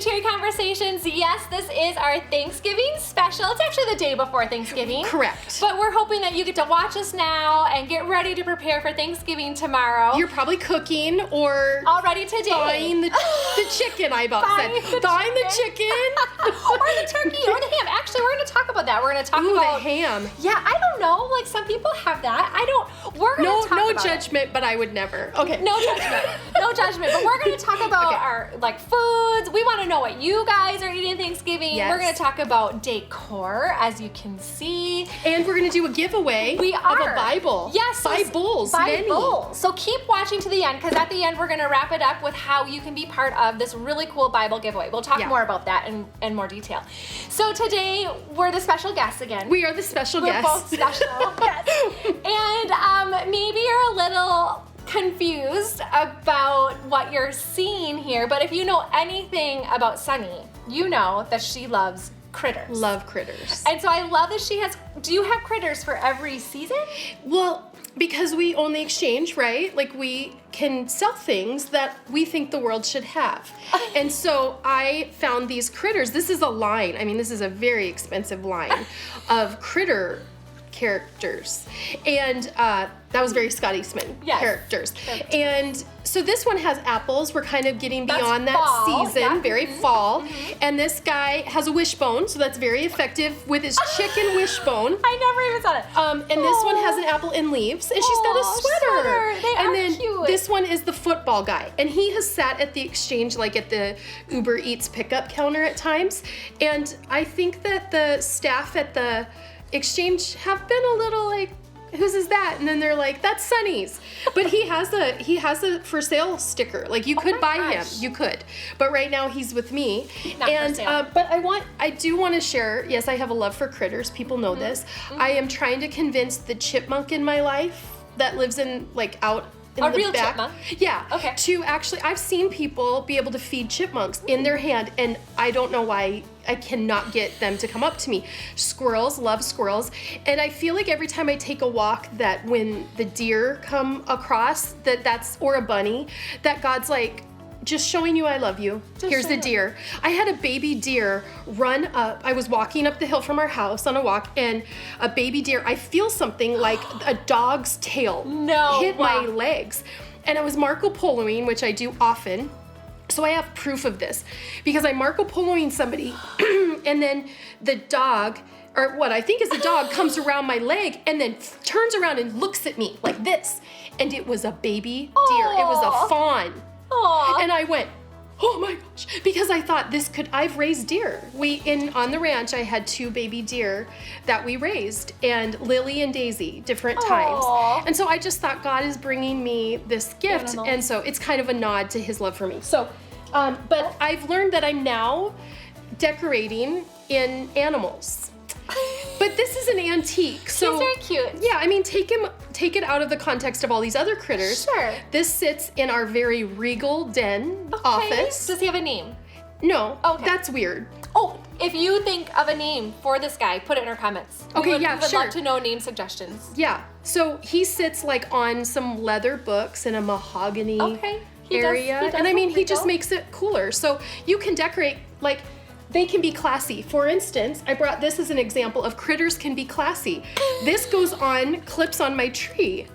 Cheery Conversations. Yes, this is our Thanksgiving special. It's actually the day before Thanksgiving. Correct. But we're hoping that you get to watch us now and get ready to prepare for Thanksgiving tomorrow. You're probably cooking or already today. Thawing the chicken, I about said. Thawing the chicken. Or the turkey or the ham. Actually, we're going to talk about that. We're going to talk about the ham. Yeah, I don't know. Like, some people have that. I don't. We're going to talk about No judgment, but I would never. Okay. No judgment. No judgment. But we're going to talk about our, like, foods. We want to know what you guys are eating Thanksgiving. Yes. We're going to talk about decor, as you can see. And we're going to do a giveaway of a Bible. Yes. Bibles. Bibles. So keep watching to the end, because at the end, we're going to wrap it up with how you can be part of this really cool Bible giveaway. We'll talk more about that in more detail. So today, we're the special guests again. We are the special guests. We're both special. Yes. And maybe you're a little confused about what you're seeing here, but if you know anything about Sonny, you know that she loves critters. Love critters. And so I love that she has, do you have critters for every season? Well, because we own the exchange, right? Like, we can sell things that we think the world should have. And so I found these critters. This is a line. I mean, this is a very expensive line of critter characters. And that was very Scott Eastman characters. And so this one has apples. We're kind of getting beyond that season, very fall. And this guy has a wishbone, so that's very effective with his chicken wishbone. I never even saw it. And this one has an apple and leaves, and she's got a sweater. They and are then cute. This one is the football guy, and he has sat at the exchange, like at the Uber Eats pickup counter at times. And I think that the staff at the exchange have been a little like, whose is that? And then they're like, that's Sonny's. But he has a for sale sticker. Like, you could buy him. You could. But right now he's with me. Not for sale. But I do want to share, yes, I have a love for critters. People know this. I am trying to convince the chipmunk in my life that lives in, like, out in the real back. chipmunk? Yeah. Okay. To actually, I've seen people be able to feed chipmunks in their hand, and I don't know why I cannot get them to come up to me. Squirrels, love squirrels. And I feel like every time I take a walk, that when the deer come across, or a bunny, that God's like, just showing you I love you. Here's the deer. I had a baby deer run up. I was walking up the hill from our house on a walk, and a baby deer, I feel something like a dog's tail hit my legs. And I was Marco Poloing, which I do often. So I have proof of this, because I'm Marco Poloing somebody, and then the dog, or what I think is the dog, comes around my leg and then turns around and looks at me like this. And it was a baby deer. It was a fawn. Aww. And I went, oh my gosh, because I thought I've raised deer. On the ranch, I had 2 baby deer that we raised, and Lily and Daisy, different times. And so I just thought, God is bringing me this gift. And so it's kind of a nod to his love for me. So, but I've learned that I'm now decorating in animals. But this is an antique, so he's very cute. Yeah, I mean, take it out of the context of all these other critters. Sure. This sits in our very regal den office. Does he have a name? No. Okay. That's weird. Oh, if you think of a name for this guy, put it in our comments. Okay, we would sure. love to know name suggestions. Yeah. So he sits like on some leather books in a mahogany area, and I mean, he just makes it cooler. So you can decorate like. They can be classy. For instance, I brought this as an example of critters can be classy. This goes on, clips on my tree.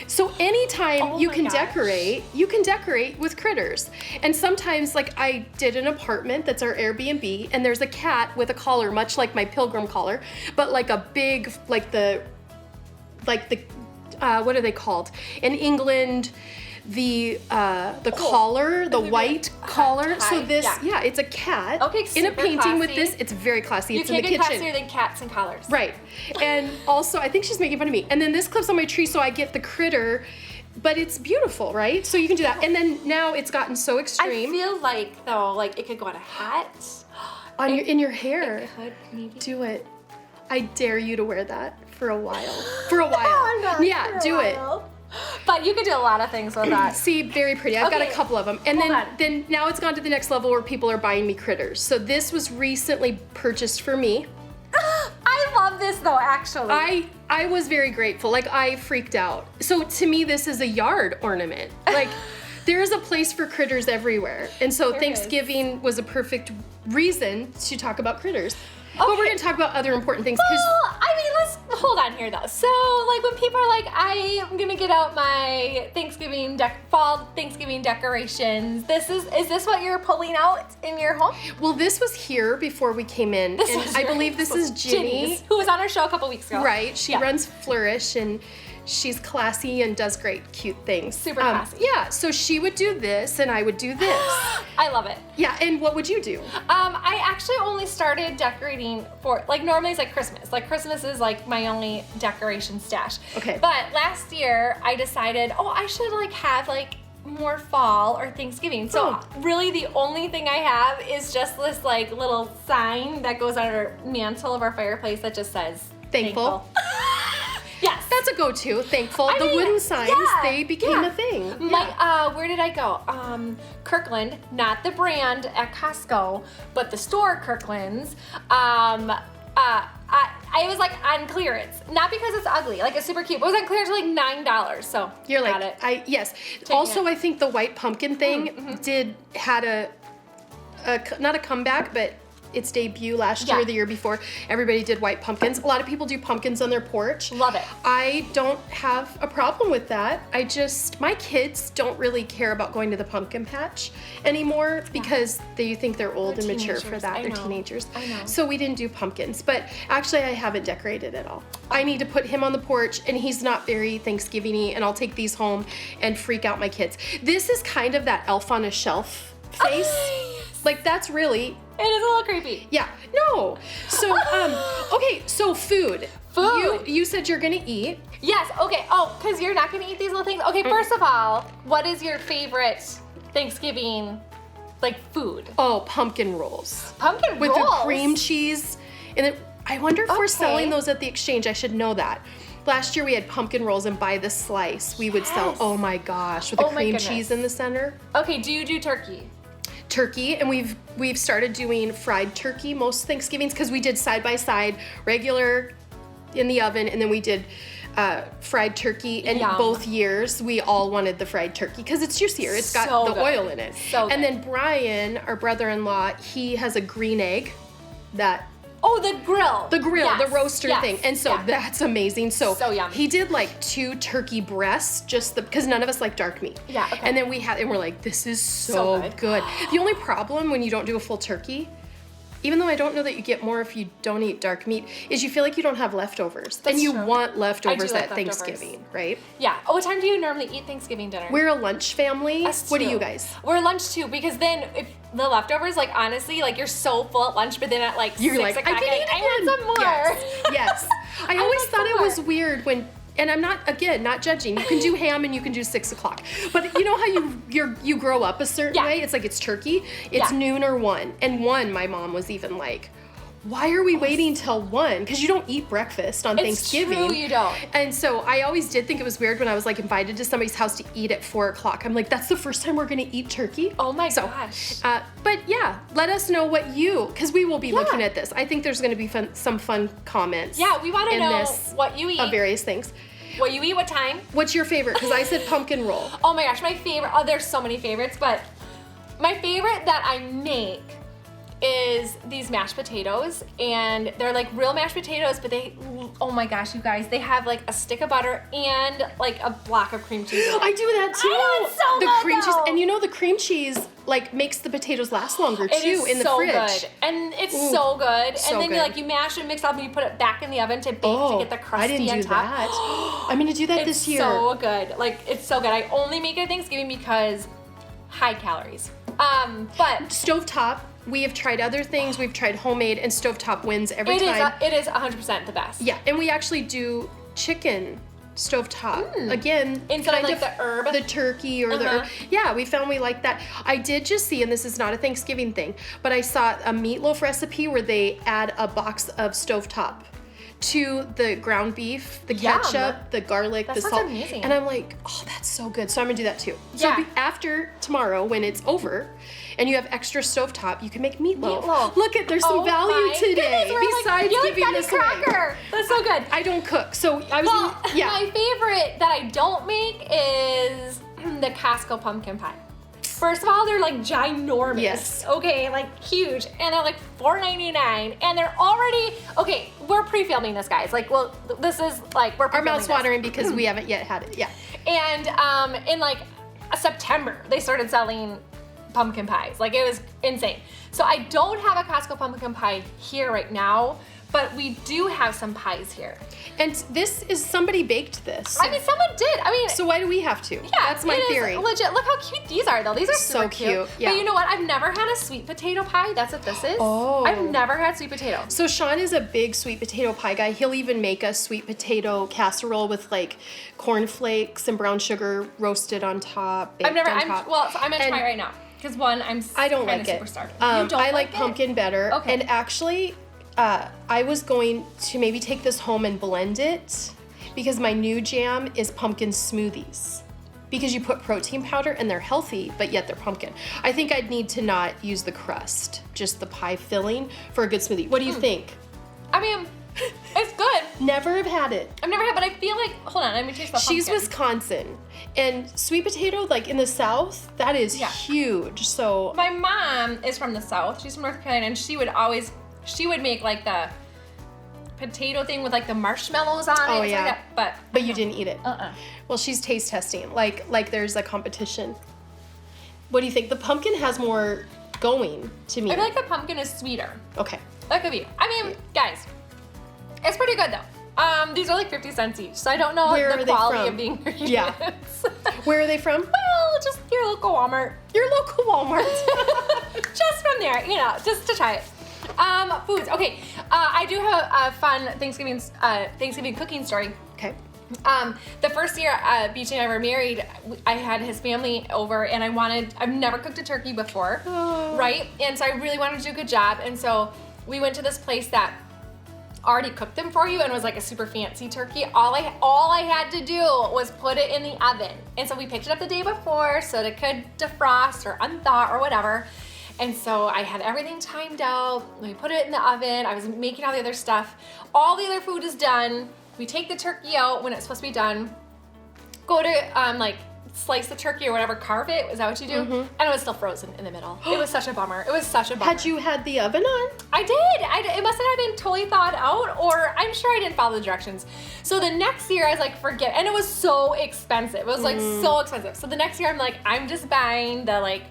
So anytime you can decorate with critters. And sometimes, like, I did an apartment that's our Airbnb, and there's a cat with a collar, much like my pilgrim collar, but like a big, what are they called? In England, the collar, the white collar. Tie. So this, it's a cat in a painting classy. with this. It's very classy. It's in the kitchen. You kitchen. can't get classier than cats and collars. Right. And also, I think she's making fun of me. And then this clips on my tree, so I get the critter, but it's beautiful, right? So you can do that. And then now it's gotten so extreme. I feel like, though, like it could go on a hat. In your hair. It could, maybe. Do it. I dare you to wear that for a while. For a while. Yeah, do it. But you could do a lot of things with that. See, very pretty. I've got a couple of them. And then now it's gone to the next level where people are buying me critters. So this was recently purchased for me. I love this though, actually. I was very grateful. Like, I freaked out. So to me, this is a yard ornament. Like, There's a place for critters everywhere. And so There Thanksgiving was a perfect reason to talk about critters. But Okay. we're going to talk about other important things. Well, I mean, let's hold on here though. So, like, when people are like, I am gonna get out my fall Thanksgiving decorations. Is this what you're pulling out in your home? Well, this was here before we came in. And I believe this is Ginny. Ginny's, who was on our show a couple weeks ago. Right. She runs Flourish, and she's classy and does great, cute things. Super classy. Yeah. So she would do this, and I would do this. I love it. Yeah. And what would you do? I actually only started decorating for, like, normally it's like Christmas. Like, Christmas is like my only decoration stash. Okay. But last year I decided, I should like have like more fall or Thanksgiving. So really the only thing I have is just this like little sign that goes on our mantle of our fireplace that just says Thankful. Yes. That's a go-to. Thankful. I The mean, wooden signs, yeah, they became yeah. a thing. Where did I go? Kirkland, not the brand at Costco, but the store Kirkland's. I was like on clearance, not because it's ugly, like it's super cute, but it was on clearance for like $9. So You're got like, it. yes. Taking Also, it. I think the white pumpkin thing had a not a comeback, but its debut last year, Yeah. or the year before. Everybody did white pumpkins. A lot of people do pumpkins on their porch. Love it. I don't have a problem with that. My kids don't really care about going to the pumpkin patch anymore because they think they're old They're and mature for teenagers. that. I They're know. teenagers. I know. So we didn't do pumpkins, but actually I haven't decorated at all. I need to put him on the porch, and he's not very Thanksgiving-y, and I'll take these home and freak out my kids. This is kind of that elf on a shelf face. Like, that's really... It is a little creepy. Yeah, no. So, okay, so food. Food. You said you're gonna eat. Yes, okay. Oh, because you're not going to eat these little things? Okay, first of all, what is your favorite Thanksgiving, like, food? Oh, pumpkin rolls. Pumpkin With rolls? the cream cheese. And then, I wonder if we're Okay. selling those at the exchange. I should know that. Last year we had pumpkin rolls, and by the slice we would sell, Yes. oh my gosh, with the Oh my cream goodness. cheese in the center. Okay, do you do turkey? Turkey, and we've started doing fried turkey most Thanksgivings, because we did side by side, regular in the oven, and then we did fried turkey. And Yum. both years we all wanted the fried turkey because it's juicier. It's got So the good. oil in it. So And good. then Brian, our brother-in-law, he has a green egg that Oh, the grill. the roaster yes, thing. And so yeah. that's amazing. So yummy. he did like 2 turkey breasts, because none of us like dark meat. Yeah, okay. And then we're like, this is so So good. good. The only problem when you don't do a full turkey, even though I don't know that you get more if you don't eat dark meat, is you feel like you don't have leftovers. That's and you true. want leftovers like at leftovers. Thanksgiving, right? Yeah. Oh, what time do you normally eat Thanksgiving dinner? We're a lunch family. Us What do too. you guys? We're lunch too, because then if the leftovers, like, honestly, like, you're so full at lunch, but then at like You're 6 like, o'clock, I can eat I want again. some more. Yes. I I always want thought some it was more. weird when, and I'm not judging. You can do ham and you can do 6 o'clock. But you know how you grow up a certain Yeah. way? It's like it's turkey, it's Yeah. noon or 1. And 1, my mom was even like, why are we waiting till 1? Because you don't eat breakfast on It's Thanksgiving. true, you don't. And so I always did think it was weird when I was like invited to somebody's house to eat at 4 o'clock. I'm like, that's the first time we're gonna eat turkey? Oh my So, gosh. But yeah, let us know what because we will be Yeah. looking at this. I think there's gonna be some fun comments. Yeah, we want to in know this what you eat. of various things. What you eat, what time. What's your favorite? Because I said pumpkin roll. Oh my gosh, my favorite. Oh, there's so many favorites, but my favorite that I make is these mashed potatoes, and they're like real mashed potatoes, but oh my gosh, you guys, they have like a stick of butter and like a block of cream cheese in it. I do that too. I know, it's so the good, cream cheese, though. and you know the cream cheese like makes the potatoes last longer It too is in the so fridge. good, and it's Ooh, so good. so And then good. you mash it, mix it up, and you put it back in the oven to bake to get the crusty I didn't on do top. that. I'm gonna do that It's this year. so good. Like, it's so good. I only make it at Thanksgiving because high calories. But Stovetop. We have tried other things. We've tried homemade, and stovetop wins every time. it is 100% the best. Yeah, and we actually do chicken stovetop. Again, Instead of, kind like, the herb? the turkey or the herb. Yeah, we found we like that. I did just see, and this is not a Thanksgiving thing, but I saw a meatloaf recipe where they add a box of stovetop to the ground beef, the Yum. ketchup, the garlic, That the sounds salt. amazing. And I'm like, oh, that's so good. So I'm gonna do that too. So Yeah. after tomorrow, when it's over, and you have extra stovetop, you can make meatloaf. Meatloaf. Look there's some Oh value my today. goodness, we're Besides you're giving like this Betty away. Crocker. That's so good. I don't cook, so I was Well, yeah. my favorite that I don't make is the Costco pumpkin pie. First of all, they're like ginormous. Yes. Okay, like huge. And they're like $4.99. And they're already, okay, we're pre-filming this, guys. Like, well, this is like, we're Our pre-filming mouth's this. watering because we haven't yet had it. Yeah. And in like September, they started selling pumpkin pies. Like, it was insane. So I don't have a Costco pumpkin pie here right now, but we do have some pies here. And this is, somebody baked this. I mean, someone did. I mean, So why do we have to? yeah, That's my it is theory. legit. Look how cute these are, though. These are So super cute. yeah. But you know what? I've never had a sweet potato pie. That's what this is. Oh. I've never had sweet potato. So Sean is a big sweet potato pie guy. He'll even make a sweet potato casserole with like cornflakes and brown sugar roasted on top. I've never. On top. So I'm gonna try it right now because one, I don't kinda like it. super starved. You don't I like it? pumpkin better. Okay. And actually, I was going to maybe take this home and blend it because my new jam is pumpkin smoothies. Because you put protein powder and they're healthy, but yet they're pumpkin. I think I'd need to not use the crust, just the pie filling for a good smoothie. What do you think? I mean, it's good. Never have had it. I've never had, but I feel like. Hold on, let me taste the pumpkin. She's Wisconsin, and sweet potato, like in the South, that is Yeah. huge. So My mom is from the South. She's from North Carolina, and she would make like the potato thing with like the marshmallows on it. Oh, and stuff yeah. like that, but you didn't eat it. Uh-uh. Well, she's taste testing. Like there's a competition. What do you think? The pumpkin has more going to me. I feel like the pumpkin is sweeter. Okay. That could be. I mean, guys, it's pretty good though. These are like 50 cents each, so I don't know Where the are they quality from? of the ingredients. Yeah. Where are they from? Well, just your local Walmart. Your local Walmart. Just from there, you know, just to try it. Foods. Okay, I do have a fun Thanksgiving cooking story. Okay. The first year BJ and I were married, I had his family over, and I've never cooked a turkey before, right? And so I really wanted to do a good job, and so we went to this place that already cooked them for you and was like a super fancy turkey. All I had to do was put it in the oven. And so we picked it up the day before so that it could defrost or unthaw or whatever. And so I had everything timed out. We put it in the oven. I was making all the other stuff. All the other food is done. We take the turkey out when it's supposed to be done. Go to like slice the turkey or whatever, carve it. Is that what you do? Mm-hmm. And it was still frozen in the middle. It was such a bummer. It was such a bummer. Had you had the oven on? I did. It must have been totally thawed out, or I'm sure I didn't follow the directions. So the next year I was like, forget. And it was so expensive. It was like so expensive. So the next year I'm like, I'm just buying the like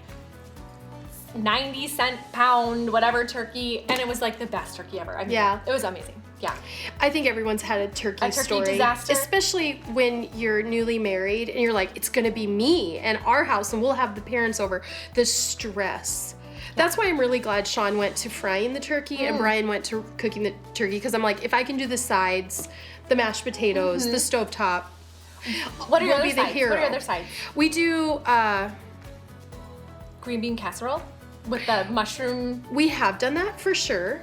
90-cent pound whatever turkey, and it was like the best turkey ever. I mean, Yeah. it was amazing. Yeah. I think everyone's had a turkey story. disaster. Especially when you're newly married and you're like, it's gonna be me and our house and we'll have the parents over. The stress. That's why I'm really glad Sean went to frying the turkey and Brian went to cooking the turkey, because I'm like, if I can do the sides, the mashed potatoes, the stovetop, What are your we'll other be the sides? hero. What are your other sides? We do, Green bean casserole with the mushroom. we have done that for sure.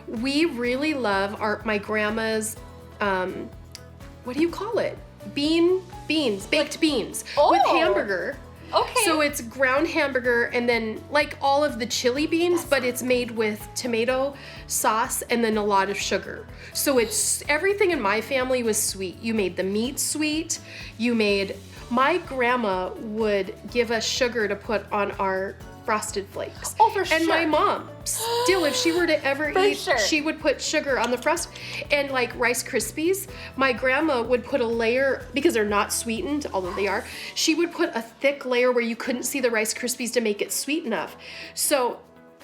We really love my grandma's, what do you call it? Beans, baked beans with Oh. hamburger. Okay. So it's ground hamburger and then like all of the chili beans, but it's made with tomato sauce and then a lot of sugar. So it's everything in my family was sweet. You made the meat sweet. My grandma would give us sugar to put on our Frosted Flakes. Oh, for And sure. my mom, still, if she were to ever For eat, sure. she would put sugar on the Frost. And like Rice Krispies, my grandma would put a layer, because they're not sweetened, although they are, she would put a thick layer where you couldn't see the Rice Krispies to make it sweet enough. So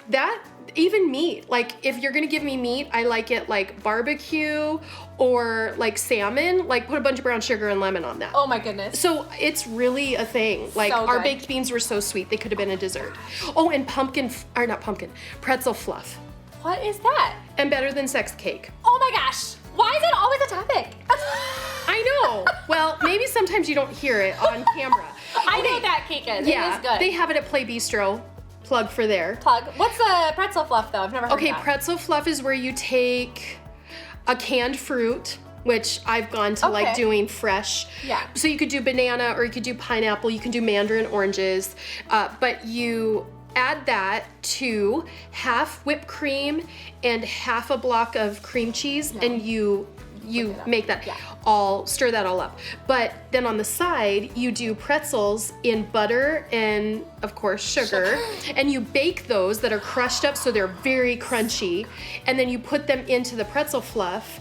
that, even meat, like if you're gonna give me meat, I like it like barbecue or like salmon, like put a bunch of brown sugar and lemon on that. Oh my goodness. So it's really a thing. Like So our good. baked beans were so sweet, they could have been a dessert. Oh, and pretzel fluff. What is that? And better than sex cake. Oh my gosh. Why is it always a topic? I know. Well, maybe sometimes you don't hear it on camera. I know that cake is. Yeah, It is good. they have it at Play Bistro. Plug for there. Plug. What's the pretzel fluff though? I've never heard Okay, of that. pretzel fluff is where you take a canned fruit, which I've gone to like Okay. doing fresh. Yeah. So you could do banana or you could do pineapple, you can do mandarin oranges, but you add that to half whipped cream and half a block of cream cheese, and you Whip it up. make that. Yeah. stir that all up. But then on the side, you do pretzels in butter and, of course, sugar. And you bake those that are crushed up so they're very crunchy. And then you put them into the pretzel fluff.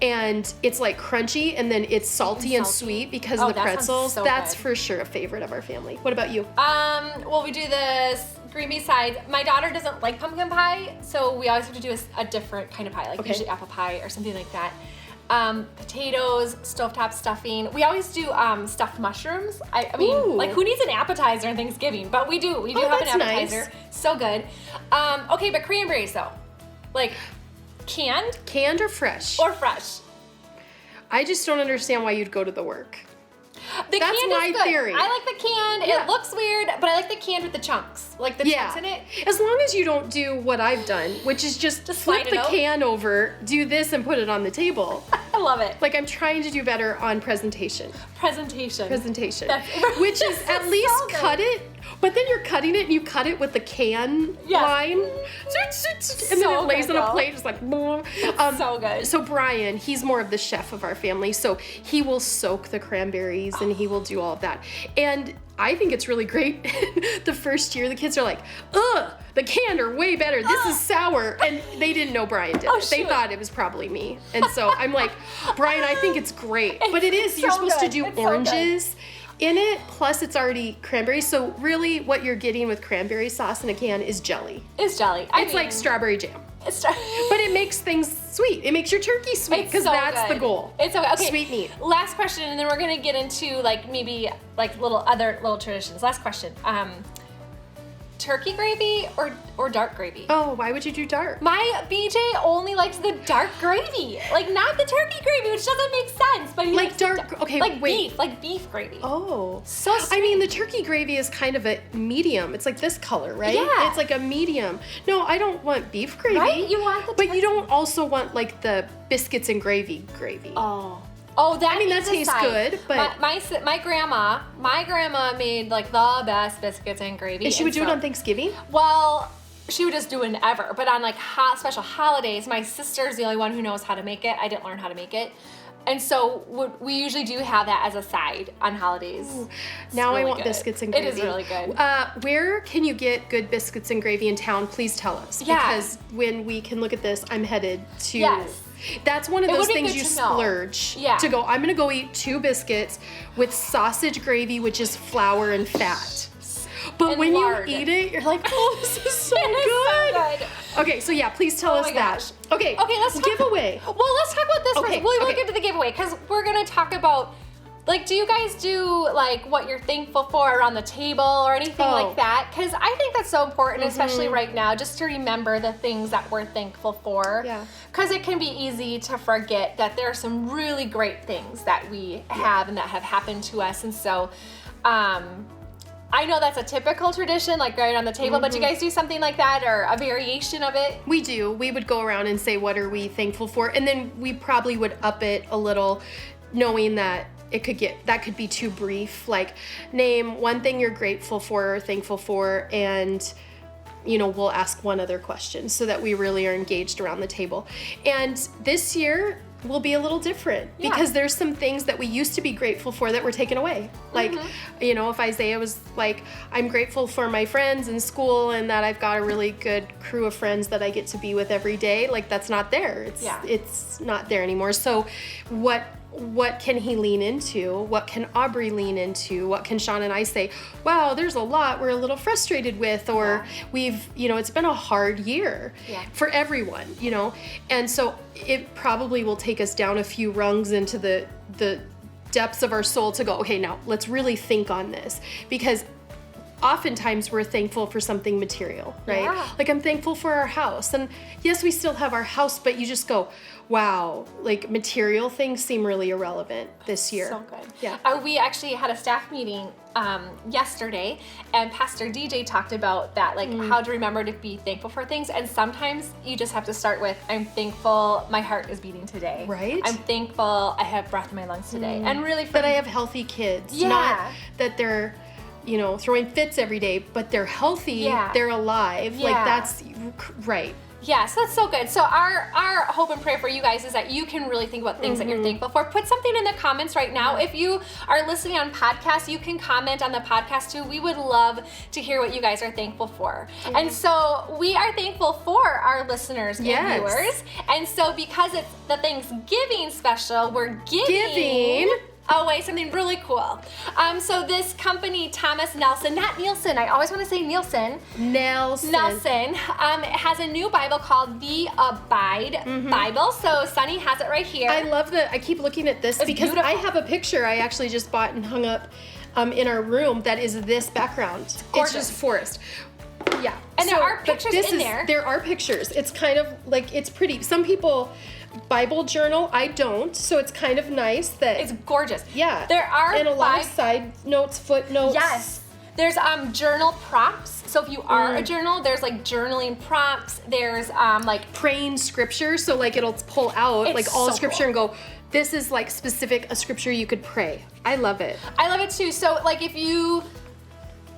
And it's like crunchy, and then it's salty and sweet because of the pretzels. That's for sure a favorite of our family. What about you? Well, we do this green bean side. My daughter doesn't like pumpkin pie, so we always have to do a different kind of pie, like usually apple pie or something like that. Potatoes, stovetop stuffing. We always do stuffed mushrooms. I mean, like who needs an appetizer on Thanksgiving? But we do. We do have an appetizer. Nice. So good. Okay, but cranberries though, like. Canned or fresh? Or fresh. I just don't understand why you'd go to the work. That's my theory. I like the canned. Yeah. It looks weird, but I like the canned with the chunks. Like the chunks in it. As long as you don't do what I've done, which is just flip the can over, do this, and put it on the table. I love it. Like I'm trying to do better on presentation. Presentation. Which is at least so cut it. But then you're cutting it, and you cut it with the can line, and then it lays on a plate, just like, so good. So Brian, he's more of the chef of our family, so he will soak the cranberries, and he will do all of that. And I think it's really great. The first year, the kids are like, ugh, the canned are way better. This is sour. And they didn't know Brian did it. They thought it was probably me. And so I'm like, Brian, I think it's great. But it is, you're supposed to do oranges in it, plus it's already cranberry. So really what you're getting with cranberry sauce in a can is jelly. It's jelly. It's like strawberry jam. But it makes things sweet. It makes your turkey sweet because that's the goal. It's so good. Okay. Sweet meat. Last question, and then we're gonna get into like maybe like other little traditions. Last question. Turkey gravy or dark gravy? Oh, why would you do dark? My BJ only likes the dark gravy, like not the turkey gravy, which doesn't make sense. But he like likes dark. Okay, like wait. beef gravy. Oh, so sweet. I mean, the turkey gravy is kind of a medium. It's like this color, right? Yeah. It's like a medium. No, I don't want beef gravy. Right? You want the. But you don't also want like the biscuits and gravy. Oh, that tastes good, but my grandma made like the best biscuits and gravy. And she would do it on Thanksgiving? Well, she would just do it whenever, but on like special holidays, my sister's the only one who knows how to make it. I didn't learn how to make it. And so we usually do have that as a side on holidays. Now I want biscuits and gravy. It is really good. Where can you get good biscuits and gravy in town? Please tell us. Yeah. Because when we can look at this, I'm headed to... Yes. That's one of those things you splurge to go, I'm going to go eat 2 biscuits with sausage gravy, which is flour and fat. But when you eat it, you're like, oh, this is so good. Okay, so yeah, please tell us that. Okay, let's talk giveaway. Well, let's talk about this first. We'll get to the giveaway because we're going to talk about, like, do you guys do, like, what you're thankful for around the table or anything like that? Because I think that's so important, especially right now, just to remember the things that we're thankful for. Yeah. Because it can be easy to forget that there are some really great things that we have and that have happened to us. And so, I know that's a typical tradition, like right on the table, but do you guys do something like that or a variation of it? We do. We would go around and say, what are we thankful for? And then we probably would up it a little, knowing that that could be too brief. Like, name one thing you're grateful for or thankful for, and we'll ask one other question so that we really are engaged around the table. And this year will be a little different because there's some things that we used to be grateful for that were taken away. Like, if Isaiah was like, I'm grateful for my friends in school and that I've got a really good crew of friends that I get to be with every day, like that's not there. It's not there anymore. So what can he lean into? What can Aubrey lean into? What can Sean and I say, wow, there's a lot we're a little frustrated with, or we've, it's been a hard year for everyone, And so it probably will take us down a few rungs into the depths of our soul to go, okay, now let's really think on this. Because oftentimes we're thankful for something material, right? Yeah. Like, I'm thankful for our house. And yes, we still have our house, but you just go, wow, like material things seem really irrelevant this year. So good. Yeah. We actually had a staff meeting yesterday, and Pastor DJ talked about that, like how to remember to be thankful for things. And sometimes you just have to start with, I'm thankful my heart is beating today. Right. I'm thankful I have breath in my lungs today. And really that I have healthy kids. Not that they're throwing fits every day, but they're healthy, they're alive. Like, that's right. Yes, that's so good. So our hope and prayer for you guys is that you can really think about things that you're thankful for. Put something in the comments right now. If you are listening on podcast, you can comment on the podcast too. We would love to hear what you guys are thankful for. And so we are thankful for our listeners and viewers. And so because it's the Thanksgiving special, we're giving away something really cool. So this company, Thomas Nelson, not Nielsen, I always want to say Nelson, has a new Bible called the Abide Bible. So Sonny has it right here. I love I keep looking at this because beautiful. I have a picture I actually just bought and hung up in our room that is this background. It's just forest. Yeah. And there are pictures in there. There are pictures. It's kind of like, it's pretty. Some people Bible journal, I don't, so it's kind of nice that it's gorgeous. Yeah. There are and a lot of side notes, footnotes. Yes. There's journal prompts. So if you are a journal, there's like journaling prompts. There's like praying scripture, so like it'll pull out like all scripture and go, this is like specific a scripture you could pray. I love it. I love it too. So like if you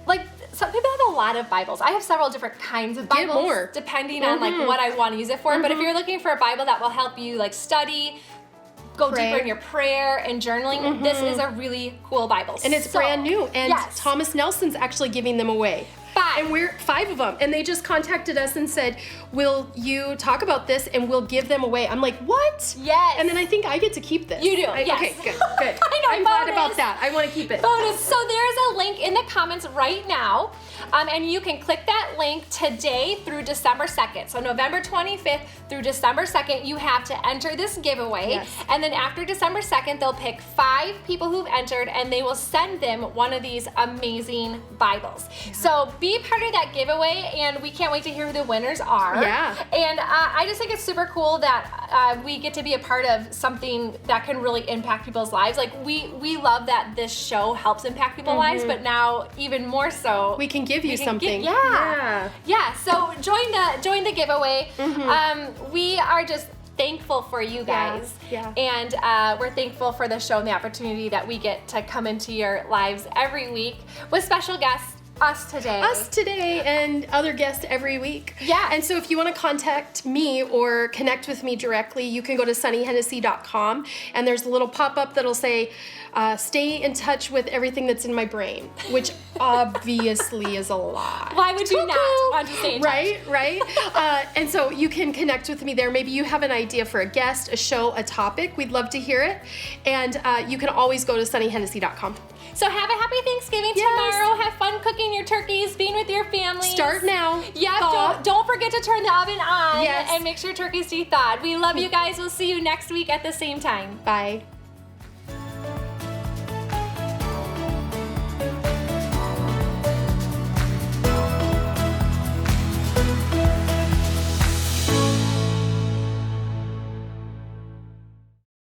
like, some people have a lot of Bibles. I have several different kinds of Bibles. Get more. Depending on like what I want to use it for. But if you're looking for a Bible that will help you like study, go deeper in your prayer and journaling, this is a really cool Bible. And it's brand new. And Thomas Nelson's actually giving them away. 5. And we're 5 of them. And they just contacted us and said, will you talk about this and we'll give them away? I'm like, what? Yes. And then I think I get to keep this. You do, yes. Okay, good. I know, I'm glad about that. I want to keep it. Bonus. So there's a link in the comments right now. And you can click that link today through December 2nd. So November 25th through December 2nd, you have to enter this giveaway. Yes. And then after December 2nd, they'll pick 5 people who've entered and they will send them one of these amazing Bibles. So be part of that giveaway, and we can't wait to hear who the winners are. Yeah. And I just think it's super cool that we get to be a part of something that can really impact people's lives. Like we love that this show helps impact people's lives, but now even more so, we can give you something. Yeah. So join the giveaway. We are just thankful for you guys. And we're thankful for the show and the opportunity that we get to come into your lives every week with special guests. Us today and other guests every week. Yeah. And so if you want to contact me or connect with me directly, you can go to sonnyhennessy.com and there's a little pop-up that'll say, stay in touch with everything that's in my brain, which obviously is a lot. Why would you not want to stay in touch? Right. And so you can connect with me there. Maybe you have an idea for a guest, a show, a topic. We'd love to hear it. And you can always go to sonnyhennessy.com. So have a happy Thanksgiving tomorrow. Have fun cooking your turkeys, being with your family. Start now. Yeah, don't forget to turn the oven on and make sure turkeys stay thawed. We love you guys. We'll see you next week at the same time. Bye.